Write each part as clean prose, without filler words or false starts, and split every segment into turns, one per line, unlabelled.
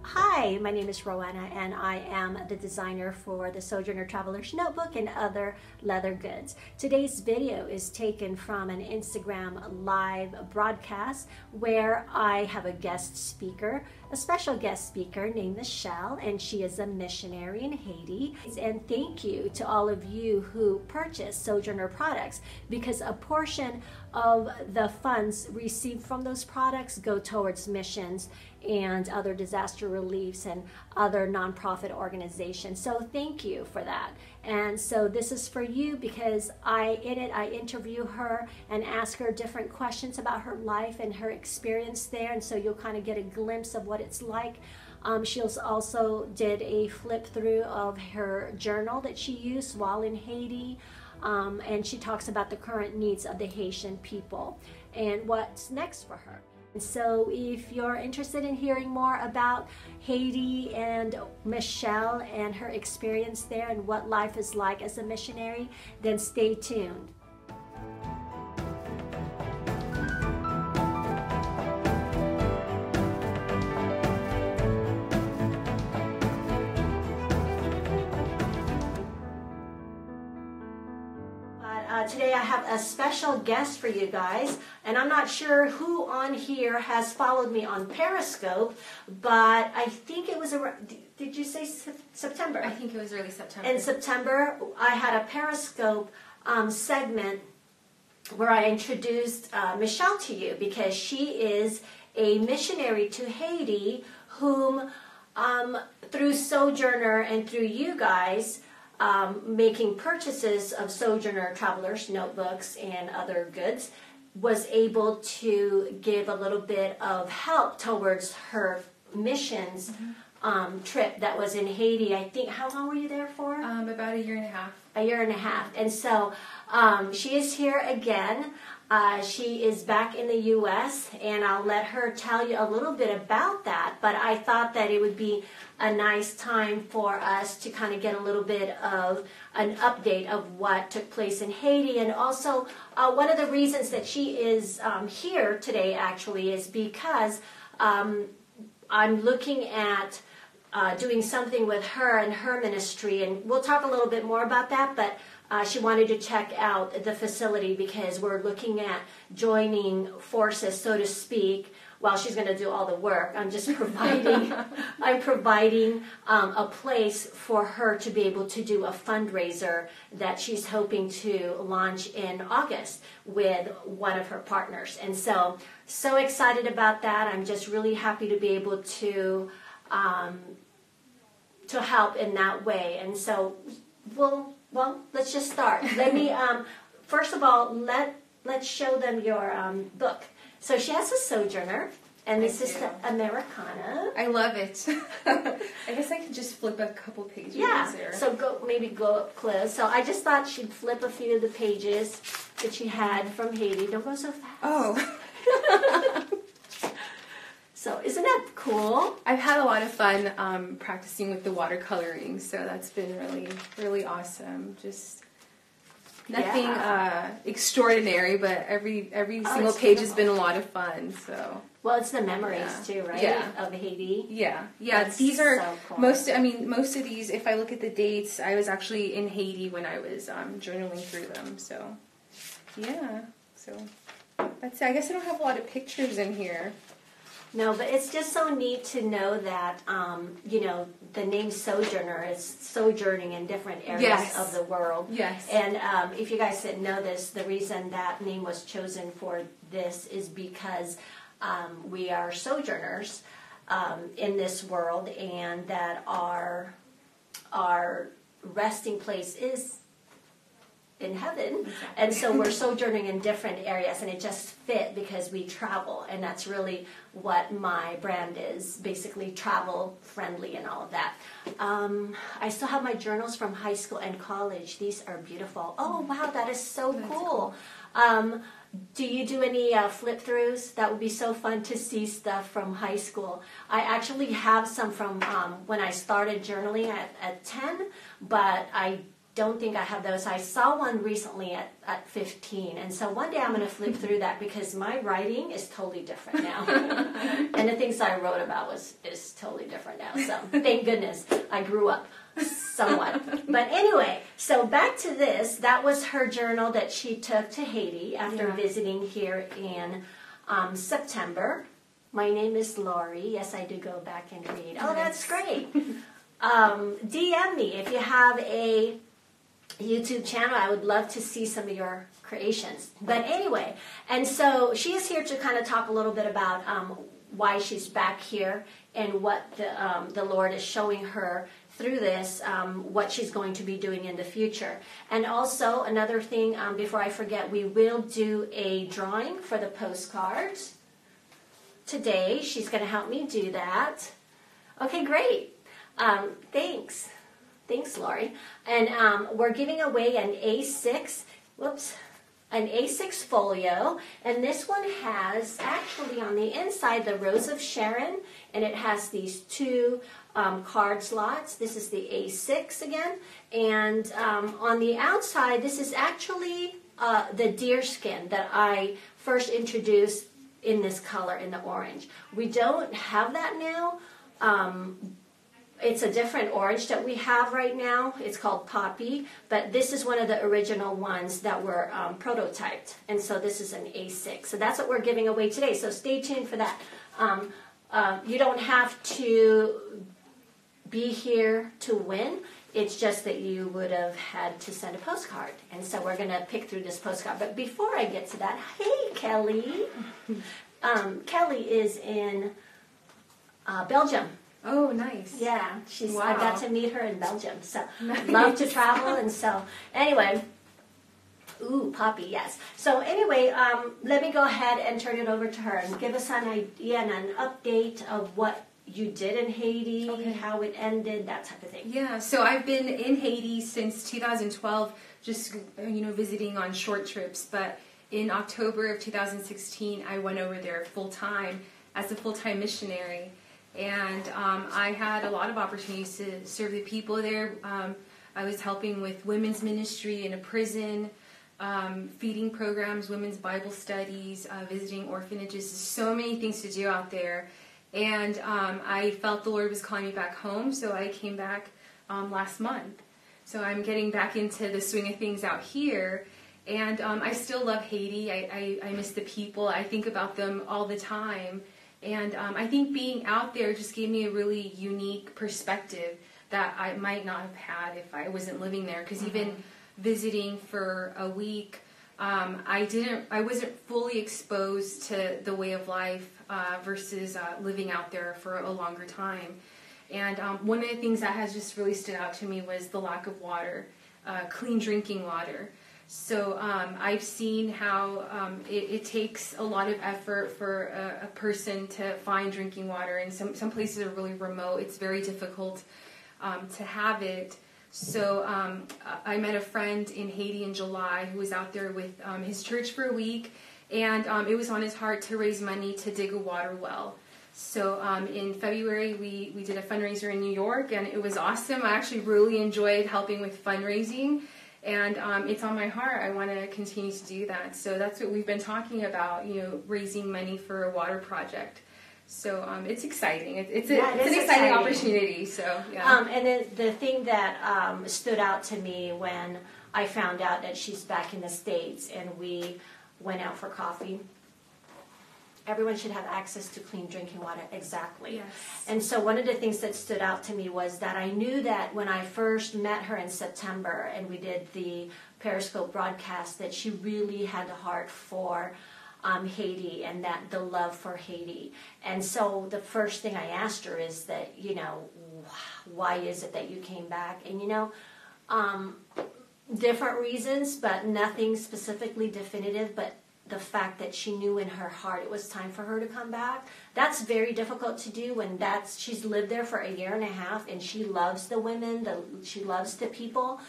Hi, my name is Rowena and I am the designer for the Sojourner Traveler's Notebook and other leather goods. Today's video is taken from an Instagram live broadcast where I have a guest speaker, a special guest speaker named Michelle, and she is a missionary in Haiti. And thank you to all of you who purchase Sojourner products, because a portion of the funds received from those products go towards missions and other disaster reliefs and other nonprofit organizations. So thank you for that. And so this is for you, because I interview her and ask her different questions about her life and her experience there, and so you'll kind of get a glimpse of what it's like. She also did a flip through of her journal that she used while in Haiti. And she talks about the current needs of the Haitian people and what's next for her. And so if you're interested in hearing more about Haiti and Michelle and her experience there and what life is like as a missionary, then stay tuned. Today I have a special guest for you guys, and I'm not sure who on here has followed me on Periscope, but I think it was around, did you say September?
I think it was early September.
In September, I had a Periscope segment where I introduced Michelle to you, because she is a missionary to Haiti whom, through Sojourner and through you guys, making purchases of Sojourner Travelers Notebooks and other goods, was able to give a little bit of help towards her missions trip that was in Haiti. I think, how long were you there for?
About a year and a half.
A year and a half. And so she is here again. She is back in the U.S., and I'll let her tell you a little bit about that. But I thought that it would be a nice time for us to kind of get a little bit of an update of what took place in Haiti. And also, one of the reasons that she is here today actually is because I'm looking at doing something with her and her ministry, and we'll talk a little bit more about that, but she wanted to check out the facility because we're looking at joining forces, so to speak. While she's going to do all the work, I'm just providing, a place for her to be able to do a fundraiser that she's hoping to launch in August with one of her partners. And so excited about that. I'm just really happy to be able to help in that way. And so well, let's just start. Let me, first of all, let's show them your book. So she has a Sojourner, and this is the Americana.
I love it. I guess I could just flip a couple pages.
Yeah,
there.
so maybe go up close. So I just thought she'd flip a few of the pages that she had from Haiti. Don't go so fast.
Oh.
So isn't that cool?
I've had a lot of fun practicing with the watercoloring, so that's been really, really awesome. Just nothing extraordinary, but every single page has been a lot of fun. So
it's the memories too, right?
Yeah.
Of Haiti.
Yeah.
That's
these are
so cool.
most of these. If I look at the dates, I was actually in Haiti when I was journaling through them. So yeah. So that's. I guess I don't have a lot of pictures in here.
No, but it's just so neat to know that, the name Sojourner is sojourning in different areas of the world.
Yes.
And if you guys didn't know this, the reason that name was chosen for this is because we are sojourners in this world, and that our resting place is in heaven. Exactly. And so we're sojourning in different areas, and it just fit because we travel, and that's really what my brand is, basically travel friendly and all of that. I still have my journals from high school and college. These are beautiful. Oh wow, that is so cool. Do you do any flip throughs? That would be so fun to see stuff from high school. I actually have some from when I started journaling at 10, but I don't think I have those. I saw one recently at 15. And so one day I'm going to flip through that because my writing is totally different now. And the things I wrote about is totally different now. So thank goodness I grew up somewhat. But anyway, so back to this. That was her journal that she took to Haiti after visiting here in September. My name is Lori. Yes, I do go back and read. Oh, that's great. DM me if you have a YouTube channel. I would love to see some of your creations. But anyway, and so she is here to kind of talk a little bit about why she's back here and what the Lord is showing her through this, what she's going to be doing in the future. And also another thing, before I forget, we will do a drawing for the postcards today. She's going to help me do that. Okay, great. Thanks. Thanks, Lori. And we're giving away an A6, an A6 folio. And this one has actually on the inside the Rose of Sharon, and it has these two card slots. This is the A6 again. And on the outside, this is actually the deer skin that I first introduced in this color, in the orange. We don't have that now. It's a different orange that we have right now. It's called Poppy, but this is one of the original ones that were prototyped. And so this is an A6. So that's what we're giving away today. So stay tuned for that. You don't have to be here to win. It's just that you would have had to send a postcard. And so we're going to pick through this postcard. But before I get to that, hey, Kelly. Kelly is in Belgium.
Oh, nice.
Yeah, I got to meet her in Belgium. So love to travel. And so anyway, ooh, Poppy, yes. So anyway, let me go ahead and turn it over to her and give us an idea and an update of what you did in Haiti, how it ended, that type of thing.
Yeah, so I've been in Haiti since 2012, just visiting on short trips. But in October of 2016, I went over there full-time as a full-time missionary. And I had a lot of opportunities to serve the people there. I was helping with women's ministry in a prison, feeding programs, women's Bible studies, visiting orphanages. So many things to do out there. And I felt the Lord was calling me back home, so I came back last month. So I'm getting back into the swing of things out here. And I still love Haiti. I miss the people. I think about them all the time. And I think being out there just gave me a really unique perspective that I might not have had if I wasn't living there. Because even visiting for a week, I wasn't fully exposed to the way of life versus living out there for a longer time. And one of the things that has just really stood out to me was the lack of water, clean drinking water. So I've seen how it takes a lot of effort for a person to find drinking water, and some places are really remote. It's very difficult to have it. So I met a friend in Haiti in July who was out there with his church for a week, and it was on his heart to raise money to dig a water well. So in February, we did a fundraiser in New York, and it was awesome. I actually really enjoyed helping with fundraising. And it's on my heart. I want to continue to do that. So that's what we've been talking about, raising money for a water project. So it's exciting. It's an exciting opportunity. So yeah.
And the thing that stood out to me when I found out that she's back in the States and we went out for coffee. Everyone should have access to clean drinking water. Exactly.
Yes.
And so one of the things that stood out to me was that I knew that when I first met her in September and we did the Periscope broadcast, that she really had a heart for Haiti and that the love for Haiti. And so the first thing I asked her is that, why is it that you came back? And, different reasons, but nothing specifically definitive, but the fact that she knew in her heart it was time for her to come back. That's very difficult to do when she's lived there for a year and a half and she loves the women, she loves the people,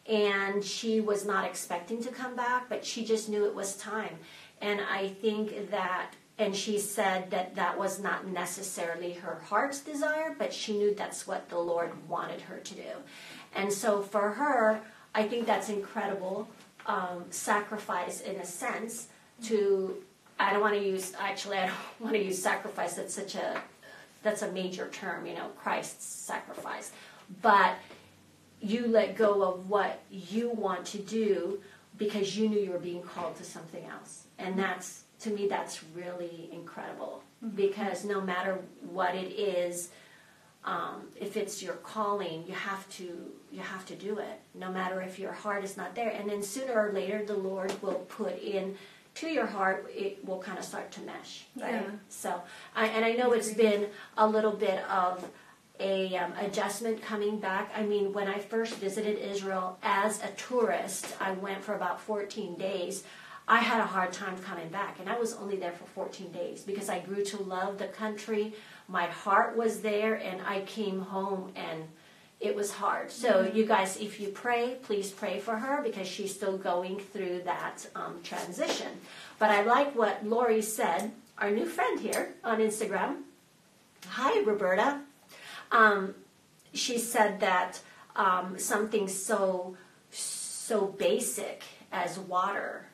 and she was not expecting to come back, but she just knew it was time. And I think that, and she said that was not necessarily her heart's desire, but she knew that's what the Lord wanted her to do. And so for her, I think that's incredible sacrifice in a sense to, I don't want to use sacrifice, that's a major term, Christ's sacrifice. But you let go of what you want to do because you knew you were being called to something else. And that's, to me, that's really incredible. Because no matter what it is, if it's your calling, you have to do it, no matter if your heart is not there. And then sooner or later, the Lord will put in to your heart, it will kind of start to mesh, right? Yeah. So, I know it's been a little bit of a adjustment coming back. I mean, when I first visited Israel as a tourist, I went for about 14 days. I had a hard time coming back, and I was only there for 14 days because I grew to love the country. My heart was there, and I came home, and it was hard. So you guys, if you pray, please pray for her because she's still going through that transition. But I like what Lori said, our new friend here on Instagram. Hi, Roberta. She said that something so basic as water.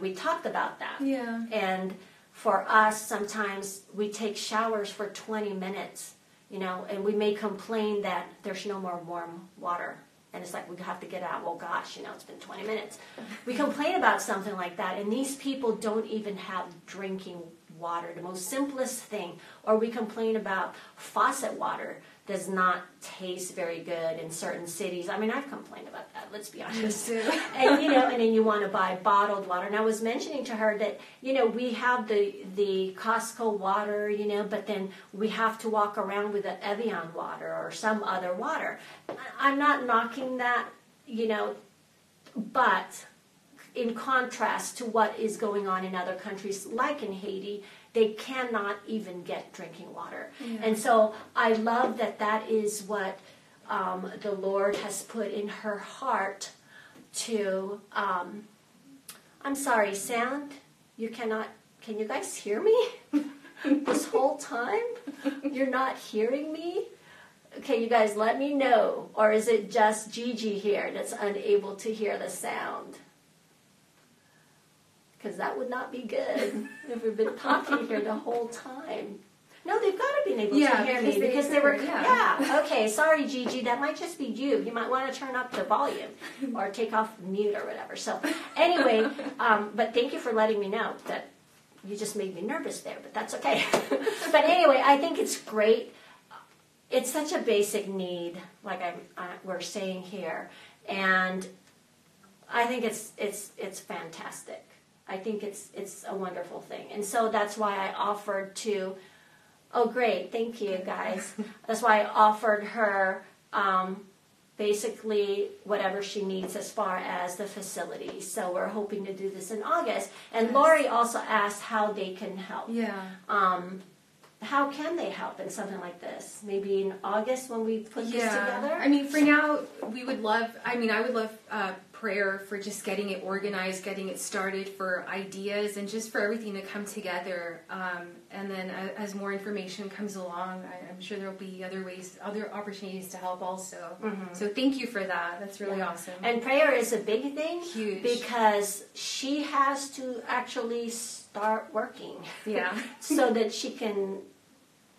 We talked about that. Yeah. And for us, sometimes we take showers for 20 minutes, and we may complain that there's no more warm water. And it's like, we have to get out. Well, gosh, it's been 20 minutes. We complain about something like that, and these people don't even have drinking water, the most simplest thing. Or we complain about faucet water does not taste very good in certain cities. I mean, I've complained about that, let's be honest. And, and then you want to buy bottled water. And I was mentioning to her that, we have the Costco water, but then we have to walk around with the Evian water or some other water. I'm not knocking that, but in contrast to what is going on in other countries, like in Haiti, they cannot even get drinking water. Yeah. And so I love that is what the Lord has put in her heart to, I'm sorry, sound, can you guys hear me? This whole time? You're not hearing me? Okay, you guys let me know. Or is it just Gigi here that's unable to hear the sound? Because that would not be good if we've been talking here the whole time. No, they've got to be able to hear me because they were. Yeah. Okay. Sorry, Gigi. That might just be you. You might want to turn up the volume or take off mute or whatever. So anyway, but thank you for letting me know that you just made me nervous there. But that's okay. But anyway, I think it's great. It's such a basic need, like we're saying here, and I think it's fantastic. I think it's a wonderful thing. And so that's why I offered to, oh great, thank you guys. That's why I offered her basically whatever she needs as far as the facility. So we're hoping to do this in August. And yes. Lori also asked how they can help. Yeah. How can they help in something like this? Maybe in August when we put this together?
I mean, for now, I would love prayer for just getting it organized, getting it started, for ideas, and just for everything to come together. And then as more information comes along, I'm sure there will be other opportunities to help also. Mm-hmm. So thank you for that. That's really awesome.
And prayer is a big thing.
Huge.
Because she has to actually start working. Yeah. So that she can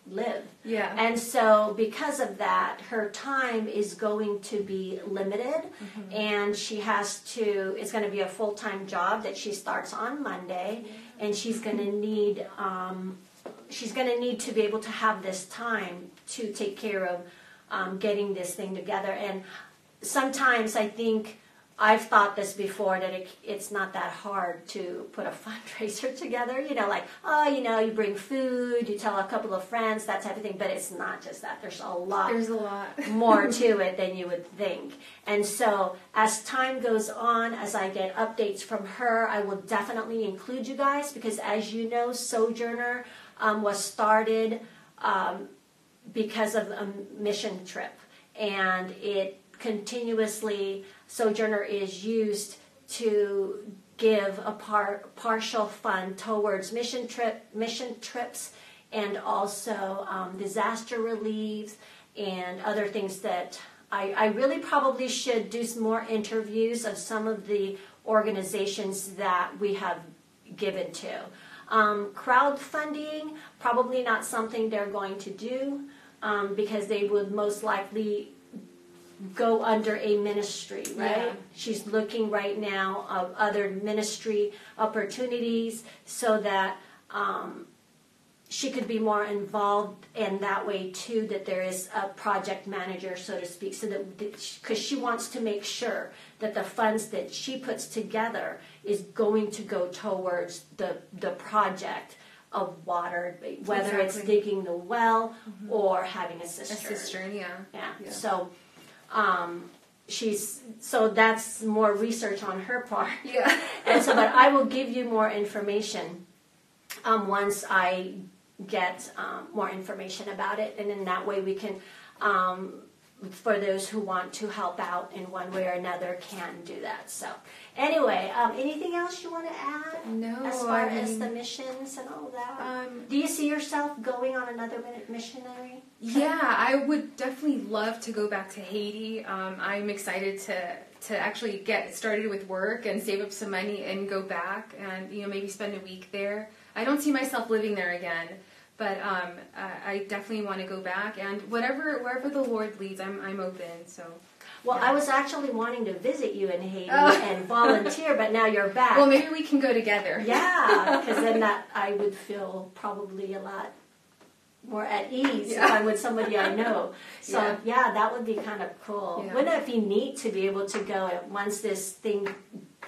live. Yeah. And so because of that, her time is going to be limited, mm-hmm. and she has to, it's going to be a full-time job that she starts on Monday, and she's going to need to be able to have this time to take care of getting this thing together. And sometimes I think I've thought this before, that it's not that hard to put a fundraiser together. You bring food, you tell a couple of friends, that type of thing. But it's not just that. There's a lot more to it than you would think. And so as time goes on, as I get updates from her, I will definitely include you guys, because as you know, Sojourner was started because of a mission trip. And it continuously, Sojourner is used to give a partial fund towards mission trips, and also disaster relief and other things that I really probably should do some more interviews of some of the organizations that we have given to. Crowdfunding, probably not something they're going to do because they would most likely go under a ministry, right?
Yeah.
She's looking right now of other ministry opportunities so that she could be more involved in that way too, that there is a project manager, so to speak, so that because she wants to make sure that the funds that she puts together is going to go towards the project of water, whether it's digging the well or having a cistern.
A cistern, yeah.
So so that's more research on her part.
Yeah.
And so, but I will give you more information once I get more information about it, and in that way we can, for those who want to help out in one way or another, can do that. So anyway, anything else you want to add?
No.
As far as the missions and all that? Do you see yourself going on another missionary?
Yeah, I would definitely love to go back to Haiti. I'm excited to actually get started with work and save up some money and go back and maybe spend a week there. I don't see myself living there again, but I definitely want to go back, and wherever the Lord leads, I'm open. So.
Well,
yeah.
I was actually wanting to visit you in Haiti and volunteer, but now you're back.
Well, maybe we can go together.
Yeah, because then I would feel probably a lot more at ease if I'm with somebody I know. So yeah, that would be kind of cool. Yeah. Wouldn't it be neat to be able to go once this thing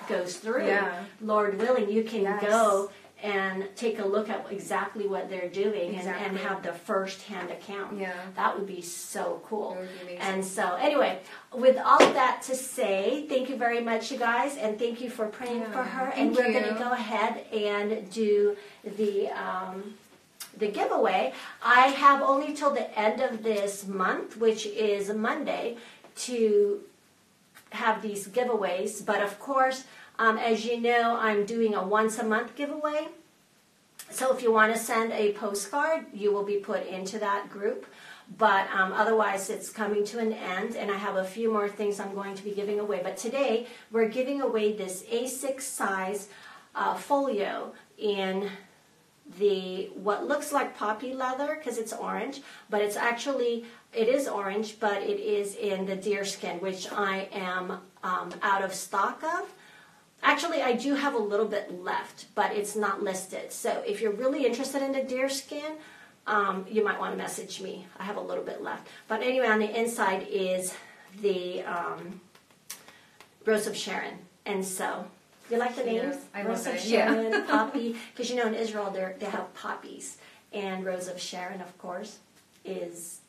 goes through? Yeah. Lord willing, you can go and take a look at exactly what they're doing and have the first-hand account. Yeah. That would be so cool.
That would be amazing.
And so anyway, with all of that to say, thank you very much, you guys, and thank you for praying for her. And we're going to go ahead and do the giveaway. I have only till the end of this month, which is Monday, to have these giveaways. But of course, as you know, I'm doing a once-a-month giveaway. So if you want to send a postcard, you will be put into that group. But otherwise, it's coming to an end, and I have a few more things I'm going to be giving away. But today, we're giving away this A6 size folio in the what looks like poppy leather because it's orange, but it's actually, it is orange, but it is in the deerskin, which I am out of stock of. Actually, I do have a little bit left, but it's not listed. So if you're really interested in the deerskin, you might want to message me. I have a little bit left. But anyway, on the inside is the Rose of Sharon. And so, you like the names?
I
Rose
love
of
it.
Sharon, Poppy. Because in Israel, they have poppies. And Rose of Sharon, of course, is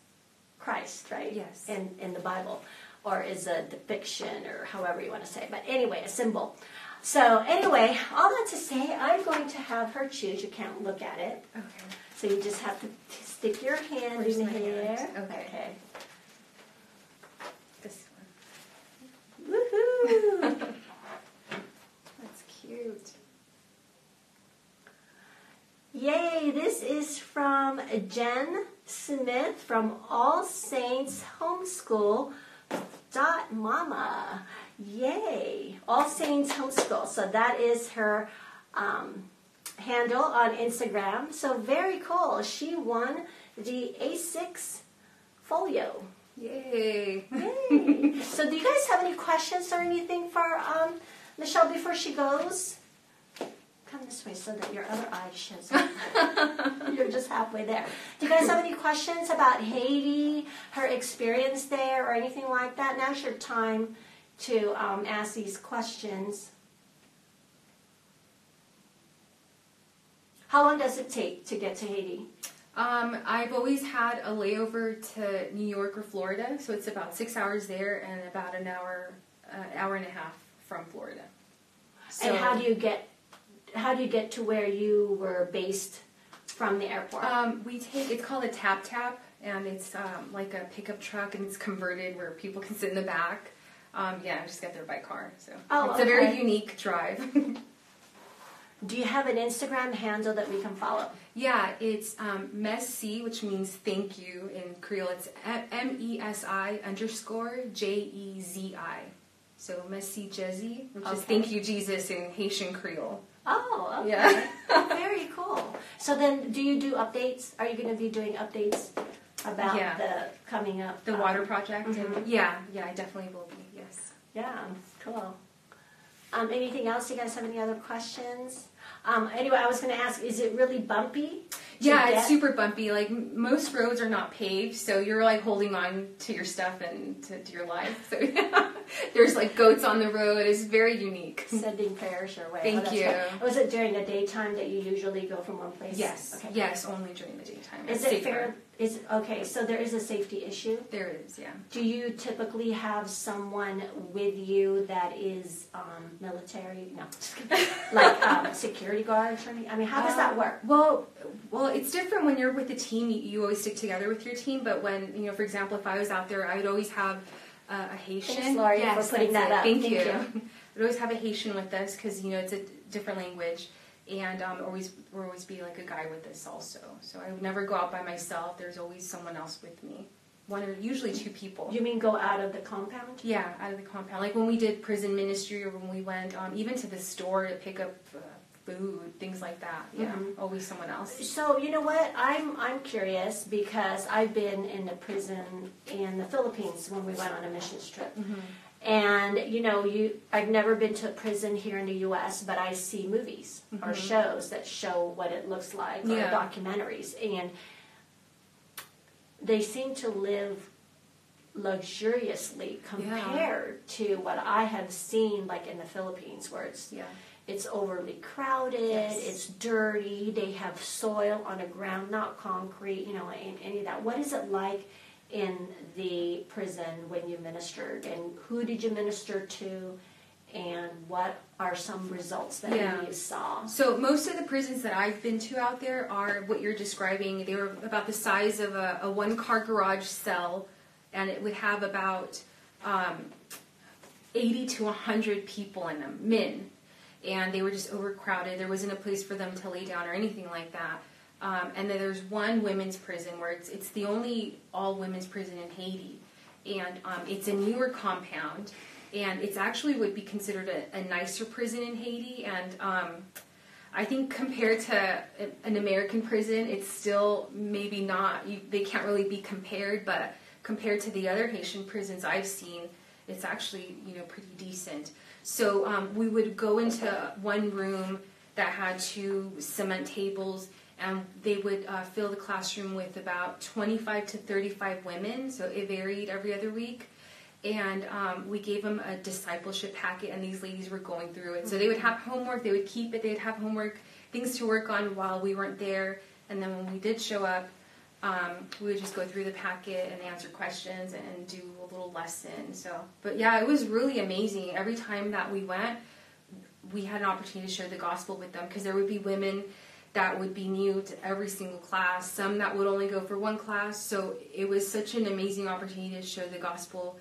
Christ, right?
Yes.
In the Bible. Or is a depiction, or however you want to say it. But anyway, a symbol. So anyway, all that to say, I'm going to have her choose. You can't look at it.
Okay.
So you just have to stick your hand in here. Okay.
This one.
Woohoo!
That's cute.
Yay! This is from Jen Smith from All Saints Homeschool. Mama. Yay. All Saints Homeschool. So that is her handle on Instagram. So very cool. She won the A6 folio.
Yay.
Yay. So do you guys have any questions or anything for Michelle before she goes? Come this way so that your other eye shows up. You're just halfway there. Do you guys have any questions about Haiti, her experience there, or anything like that? Now's your time to ask these questions. How long does it take to get to Haiti?
I've always had a layover to New York or Florida, so it's about 6 hours there and about an hour and a half from Florida. So,
and how do you get to where you were based from the airport?
It's called a tap, and it's like a pickup truck, and it's converted where people can sit in the back. I just get there by car. So it's a very unique drive.
Do you have an Instagram handle that we can follow?
Yeah, it's Messi, which means thank you in Creole. It's MESI_JEZI. So Messi Jezi, which is thank you Jesus in Haitian Creole.
Oh, okay.
Yeah.
Very cool. So then, do you do updates? Are you going to be doing updates about the coming up?
The water project?
Mm-hmm.
Yeah, I definitely will be, yes.
Yeah, cool. Anything else? You guys have any other questions? Anyway, I was going to ask, is it really bumpy?
Yeah, it's super bumpy. Like, most roads are not paved, so you're, like, holding on to your stuff and to your life. So, there's, like, goats on the road. It's very unique.
Sending prayers your way.
Thank you.
Right. Was it during the daytime that you usually go from one place?
Yes.
Okay.
Yes, only during the daytime.
Is it fair? Okay, so there is a safety issue?
There is, yeah.
Do you typically have someone with you that is military? No, just kidding. Like security guards or anything? I mean, how does that work?
Well, it's different when you're with a team. You always stick together with your team, but when, for example, if I was out there, I would always have a Haitian.
Thanks, Laurie, for putting that up.
Thank you. I would always have a Haitian with us because, it's a different language. And always be like a guy with us also. So I would never go out by myself. There's always someone else with me. One or usually two people.
You mean go out of the compound?
Yeah, out of the compound. Like when we did prison ministry or when we went even to the store to pick up food, things like that. Yeah, always someone else.
So you know what? I'm curious because I've been in the prison in the Philippines when we went on a missions trip. Mm-hmm. And, I've never been to a prison here in the U.S., but I see movies or shows that show what it looks like, or documentaries. And they seem to live luxuriously compared to what I have seen, like in the Philippines, where it's overly crowded, it's dirty, they have soil on the ground, not concrete, and any of that. What is it like in the prison when you ministered, and who did you minister to, and what are some results that you saw?
So most of the prisons that I've been to out there are what you're describing. They were about the size of a one-car garage cell, and it would have about 80 to 100 people in them, men, and they were just overcrowded. There wasn't a place for them to lay down or anything like that. And then there's one women's prison where it's the only all-women's prison in Haiti. And it's a newer compound. And it's actually would be considered a nicer prison in Haiti. And I think compared to an American prison, it's still maybe not, they can't really be compared. But compared to the other Haitian prisons I've seen, it's actually, pretty decent. So we would go into one room that had 2 cement tables, and they would fill the classroom with about 25 to 35 women, so it varied every other week. And we gave them a discipleship packet, and these ladies were going through it. So they would have homework, they would keep it, they'd have homework, things to work on while we weren't there. And then when we did show up, we would just go through the packet and answer questions and do a little lesson. But yeah, it was really amazing. Every time that we went, we had an opportunity to share the gospel with them, because there would be women that would be new to every single class, some that would only go for one class. So it was such an amazing opportunity to share the gospel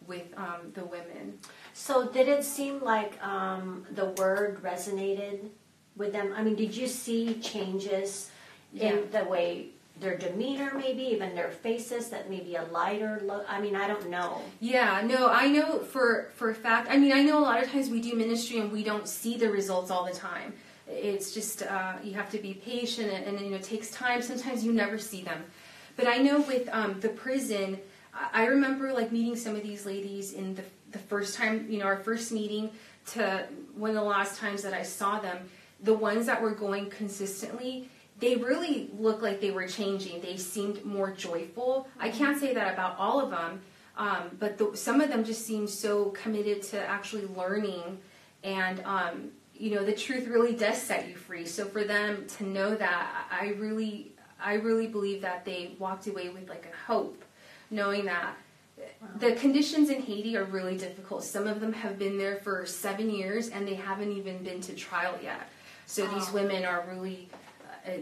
with the women.
So did it seem like the word resonated with them? I mean, did you see changes in the way their demeanor, maybe even their faces, that maybe a lighter look? I mean, I don't know.
Yeah, no, I know for a fact. I mean, I know a lot of times we do ministry and we don't see the results all the time. It's just, you have to be patient, and it takes time. Sometimes you never see them. But I know with the prison, I remember meeting some of these ladies in the first time, our first meeting, to one of the last times that I saw them. The ones that were going consistently, they really looked like they were changing. They seemed more joyful. I can't say that about all of them, but some of them just seemed so committed to actually learning, and the truth really does set you free. So for them to know that, I really believe that they walked away with a hope, knowing that the conditions in Haiti are really difficult. Some of them have been there for 7 years and they haven't even been to trial yet. So these women are really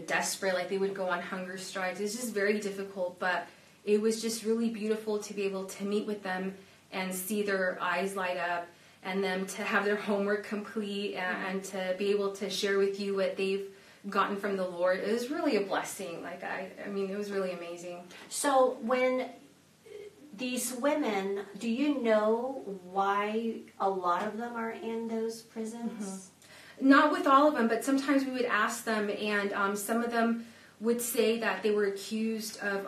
desperate, they would go on hunger strikes. It's just very difficult, but it was just really beautiful to be able to meet with them and see their eyes light up and them to have their homework complete and to be able to share with you what they've gotten from the Lord. It was really a blessing. Like I mean, it was really amazing.
So when these women, do you know why a lot of them are in those prisons?
Not with all of them, but sometimes we would ask them, and some of them would say that they were accused of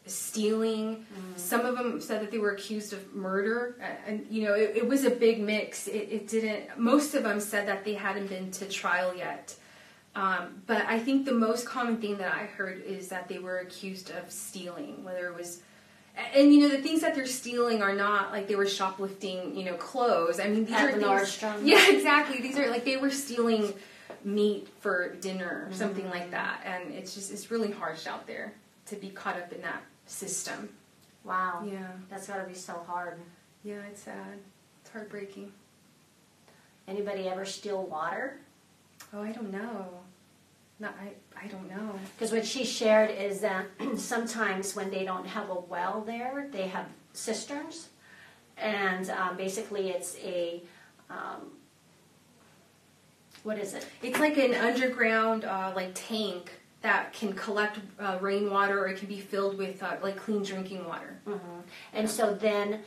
stealing. Some of them said that they were accused of murder, and you know, it was a big mix. It didn't. Most of them said that they hadn't been to trial yet. But I think the most common thing that I heard is that they were accused of stealing, whether it was, and you know, the things that they're stealing are not like they were shoplifting, you know, clothes. I mean, these are things. Yeah, exactly. These are like they were stealing meat for dinner or something like that, and it's really harsh out there to be caught up in that system.
Wow.
Yeah.
That's got to be so hard.
Yeah, it's sad. It's heartbreaking.
Anybody ever steal water?
Oh, I don't know. I don't know.
Because what she shared is that sometimes when they don't have a well there, they have cisterns. And basically it's a, what is it?
It's like an underground like tank that can collect rainwater, or it can be filled with like clean drinking water.
And so then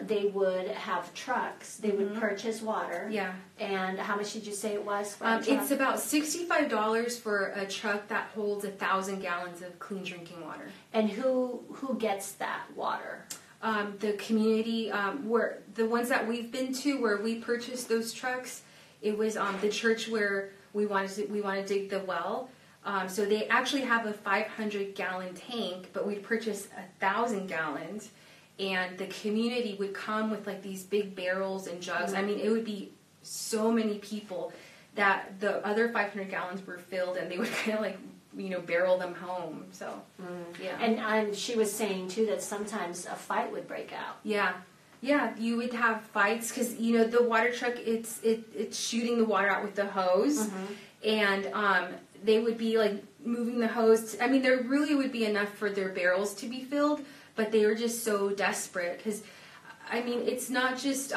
they would have trucks. They would purchase water.
Yeah.
And how much did you say it was?
It's about $65 for a truck that holds 1,000 gallons of clean drinking water.
And who gets that water?
The community, where the ones that we've been to, where we purchased those trucks, it was the church where we wanted to dig the well. So they actually have a 500-gallon tank, but we purchased 1,000 gallons. And the community would come with like these big barrels and jugs. I mean, it would be so many people that the other 500 gallons were filled, and they would kind of like, you know, barrel them home. So, yeah.
And she was saying too that sometimes a fight would break out.
Yeah. Yeah, you would have fights because, you know, the water truck, it's shooting the water out with the hose. And they would be like moving the hose. I mean, there really would be enough for their barrels to be filled, but they were just so desperate because, I mean, it's not just,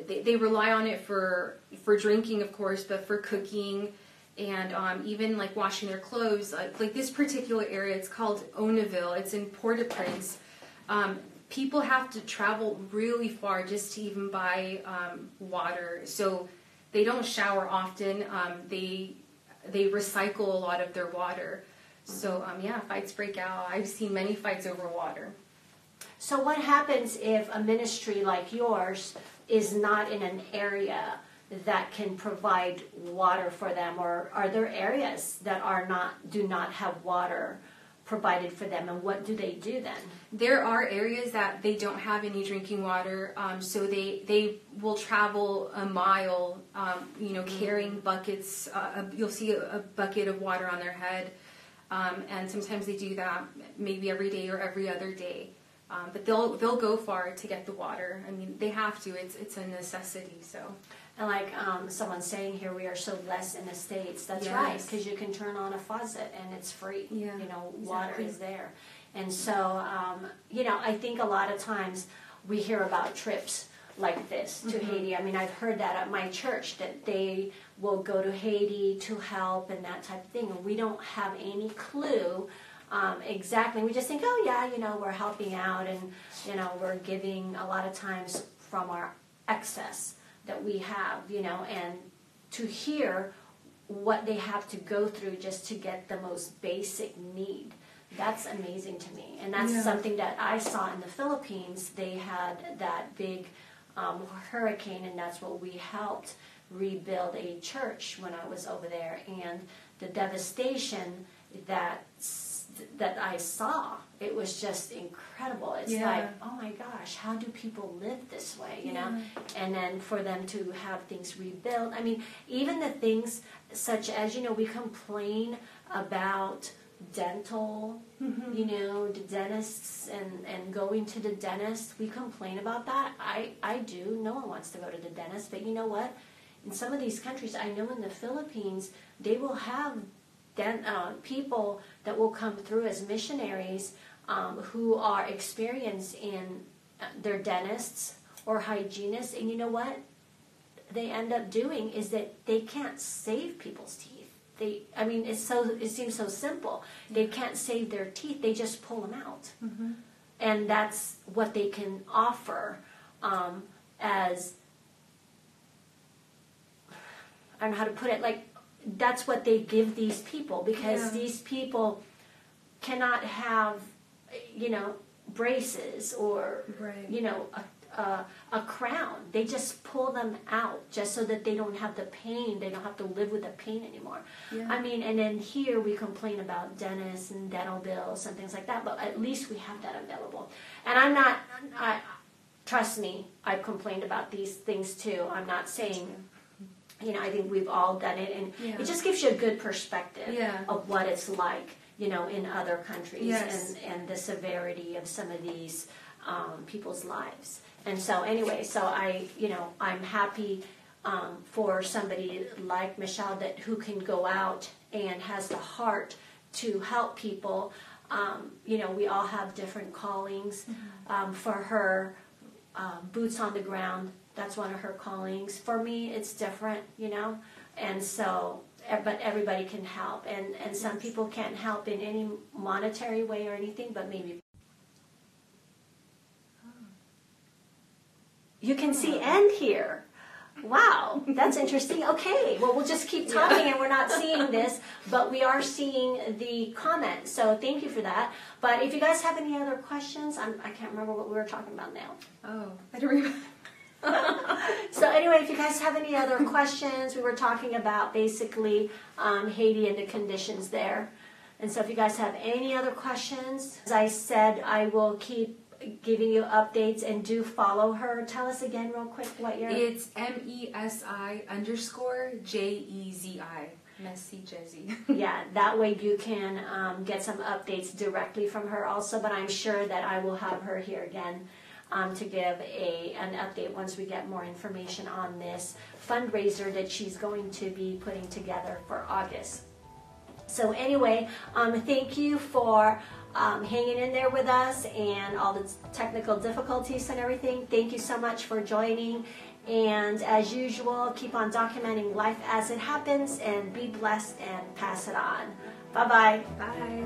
they rely on it for drinking, of course, but for cooking and even like washing their clothes. Like this particular area, it's called Onaville. It's in Port-au-Prince. People have to travel really far just to even buy water. So they don't shower often. They recycle a lot of their water. So, yeah, fights break out. I've seen many fights over water.
So what happens if a ministry like yours is not in an area that can provide water for them? Or are there areas that do not have water provided for them, and what do they do then?
There are areas that they don't have any drinking water, so they will travel a mile, you know, carrying buckets. You'll see a bucket of water on their head, and sometimes they do that maybe every day or every other day. But they'll go far to get the water. I mean, they have to. It's a necessity. So.
And like someone's saying here, we are so blessed in the States. That's
Yes.
right, because you can turn on a faucet and it's free.
Yeah,
you know, water
exactly.
is there. And so, you know, I think a lot of times we hear about trips like this to Haiti. I mean, I've heard that at my church, that they will go to Haiti to help and that type of thing. And we don't have any clue exactly. We just think, oh, yeah, you know, we're helping out and, you know, we're giving a lot of times from our excess that we have, you know, and to hear what they have to go through just to get the most basic need. That's amazing to me. And that's something that I saw in the Philippines. They had that big hurricane, and that's what we helped rebuild a church when I was over there. And the devastation that I saw, it was just incredible. It's like, oh my gosh, how do people live this way, you know? And then for them to have things rebuilt. I mean, even the things such as, you know, we complain about dental, you know, the dentists and going to the dentist. We complain about that. I do. No one wants to go to the dentist. But you know what? In some of these countries, I know in the Philippines, they will have people that will come through as missionaries who are experienced in their dentists or hygienists. And you know what? they end up doing is that they can't save people's teeth. I mean, it seems so simple. They can't save their teeth. They just pull them out. Mm-hmm. And that's what they can offer as, I don't know how to put it, like, that's what they give these people, because these people cannot have, braces or, a crown. They just pull them out just so that they don't have the pain. They don't have to live with the pain anymore. Yeah. I mean, and then here we complain about dentists and dental bills and things like that, but at least we have that available. And trust me, I've complained about these things too. I'm not saying, I think we've all done it, and it just gives you a good perspective of what it's like, in other countries, and the severity of some of these people's lives. And so anyway, I'm happy for somebody like Michelle who can go out and has the heart to help people. We all have different callings. For her, boots on the ground, that's one of her callings. For me, it's different, and so, but everybody can help. And some people can't help in any monetary way or anything, but maybe. You can see end here. Wow, that's interesting. Okay, well, we'll just keep talking, and we're not seeing this, but we are seeing the comments. So thank you for that. But if you guys have any other questions, I can't remember what we were talking about now.
Oh, I don't remember.
So anyway, if you guys have any other questions, we were talking about basically Haiti and the conditions there. And so if you guys have any other questions, as I said, I will keep giving you updates, and do follow her. Tell us again real quick what your...
It's MESI_JEZI. Messy Jezzy.
Yeah, that way you can get some updates directly from her also, but I'm sure that I will have her here again to give an update once we get more information on this fundraiser that she's going to be putting together for August. So anyway, thank you for hanging in there with us and all the technical difficulties and everything. Thank you so much for joining. And as usual, keep on documenting life as it happens, and be blessed and pass it on. Bye-bye.
Bye.